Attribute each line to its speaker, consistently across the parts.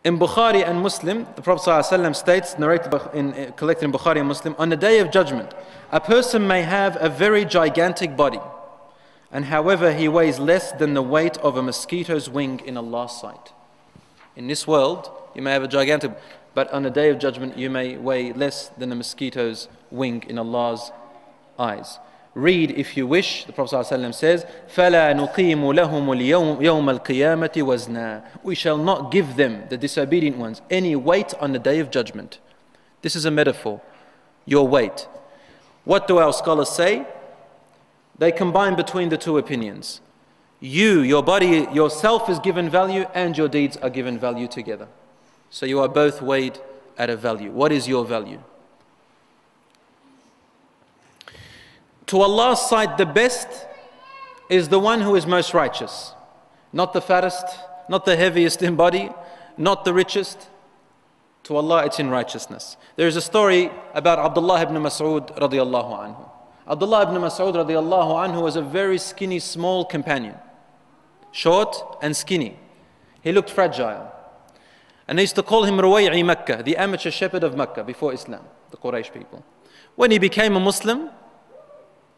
Speaker 1: In Bukhari and Muslim, the Prophet ﷺ states, narrated collected in Bukhari and Muslim, on the day of judgment, a person may have a very gigantic body, and however he weighs less than the weight of a mosquito's wing in Allah's sight. In this world, you may have a gigantic, but on the day of judgment, you may weigh less than a mosquito's wing in Allah's eyes. Read if you wish, the Prophet ﷺ says, فَلَا نُقِيمُ لَهُمُ الْيَوْمَ الْقِيَامَةِ وَزْنًا. We shall not give them, the disobedient ones, any weight on the day of judgment. This is a metaphor, your weight. What do our scholars say? They combine between the two opinions. You, your body, yourself is given value, and your deeds are given value together. So you are both weighed at a value. What is your value? To Allah's sight, the best is the one who is most righteous. Not the fattest, not the heaviest in body, not the richest. To Allah, it's in righteousness. There is a story about Abdullah ibn Mas'ud radiallahu anhu. Abdullah ibn Mas'ud radiallahu anhu was a very skinny, small companion. Short and skinny. He looked fragile. And they used to call him Ruway'i Makkah, the amateur shepherd of Makkah before Islam, the Quraysh people. When he became a Muslim,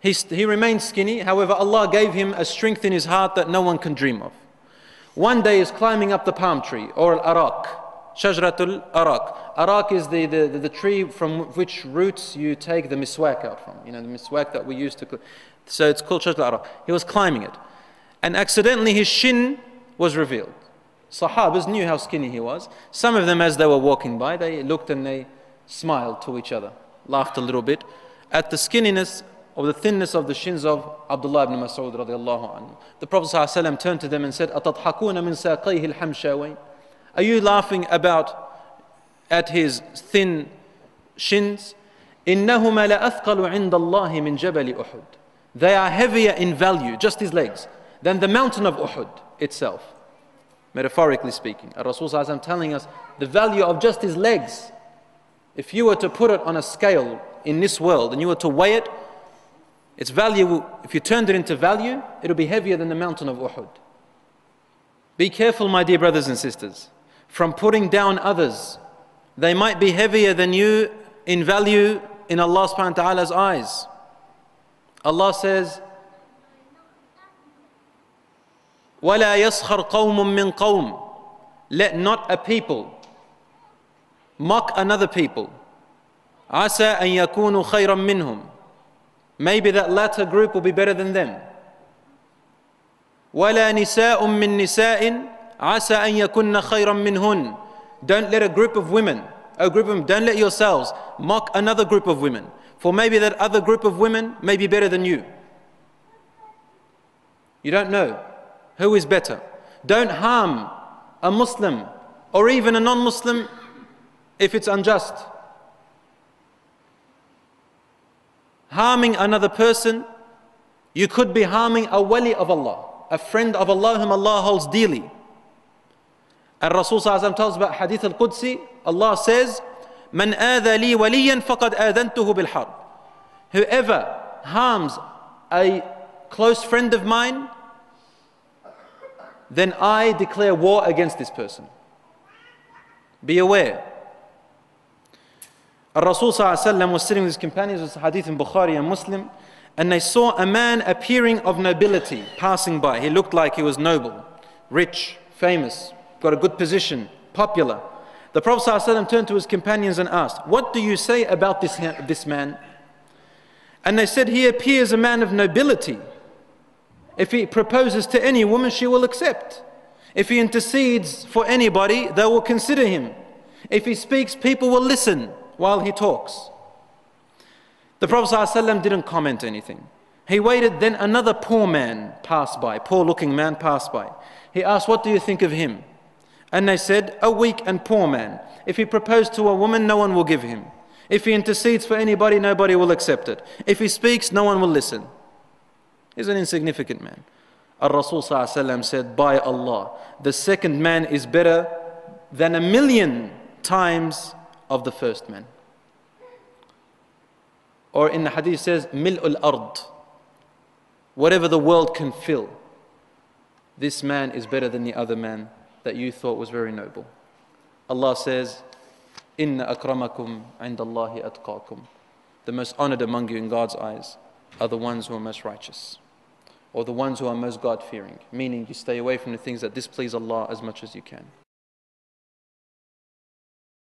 Speaker 1: he remained skinny. However, Allah gave him a strength in his heart that no one can dream of. One day he's climbing up the palm tree, or al-arak, shajratul arak. Arak is the tree from which roots you take the miswak out from. You know, the miswak that we used to, so it's called shajratul arak. He was climbing it. And accidentally his shin was revealed. Sahabas knew how skinny he was. Some of them, as they were walking by, they looked and they smiled to each other, laughed a little bit at the skinniness or the thinness of the shins of Abdullah ibn Mas'ud radiallahu anhu. The Prophet ﷺ turned to them and said, أَتَضْحَكُونَ مِنْ سَاقَيْهِ الْحَمْشَاوَيْنِ. Are you laughing at his thin shins? إِنَّهُمَا لَأَثْقَلُ عِنْدَ اللَّهِ مِنْ جَبَلِ أُحُدٍ. They are heavier in value, just his legs, than the mountain of Uhud itself. Metaphorically speaking, Rasul ﷺ telling us the value of just his legs. If you were to put it on a scale in this world and you were to weigh it, its value, if you turned it into value, it will be heavier than the mountain of Uhud. Be careful, my dear brothers and sisters, from putting down others. They might be heavier than you in value in Allah subhanahu wa ta'ala's eyes. Allah says, وَلَا يَسْخَرْ قَوْمٌ مِّن قَوْمٍ. Let not a people mock another people. عَسَىٰ أَن يَكُونُوا خَيْرًا مِّنْهُمْ. Maybe that latter group will be better than them. وَلَا نِسَاءٌ مِّن نِسَاءٍ عَسَىٰ أَن يَكُنَّ خَيْرًا مِّنْهُنْ. Don't let a group of women, don't let yourselves mock another group of women. For maybe that other group of women may be better than you. You don't know who is better. Don't harm a Muslim or even a non-Muslim if it's unjust. Harming another person, you could be harming a wali of Allah, a friend of Allah whom Allah holds dearly. And Rasul ﷺ tells about Hadith al-Qudsi, Allah says, مَنْ آذَى لِي وَلِيًّا فَقَدْ آذَنْتُهُ بِالْحَرْبِ. Whoever harms a close friend of mine, then I declare war against this person. Be aware. Rasul ﷺ was sitting with his companions, it was a hadith in Bukhari and Muslim, and they saw a man appearing of nobility passing by. He looked like he was noble, rich, famous, got a good position, popular. The Prophet ﷺ turned to his companions and asked, "What do you say about this man?" And they said, "He appears a man of nobility. If he proposes to any woman, she will accept. If he intercedes for anybody, they will consider him. If he speaks, people will listen while he talks." The Prophet ﷺ didn't comment anything. He waited, then another poor man passed by, poor looking man passed by. He asked, "What do you think of him?" And they said, "A weak and poor man. If he proposed to a woman, no one will give him. If he intercedes for anybody, nobody will accept it. If he speaks, no one will listen. He's an insignificant man." Rasul ﷺ said, "By Allah, the second man is better than 1,000,000 times of the first man." Or in the hadith says, "Mil'ul ard." Whatever the world can fill, this man is better than the other man that you thought was very noble. Allah says, Inna akramakum indallahi atqakum. The most honored among you in God's eyes are the ones who are most righteous, or the ones who are most God-fearing, meaning you stay away from the things that displease Allah as much as you can.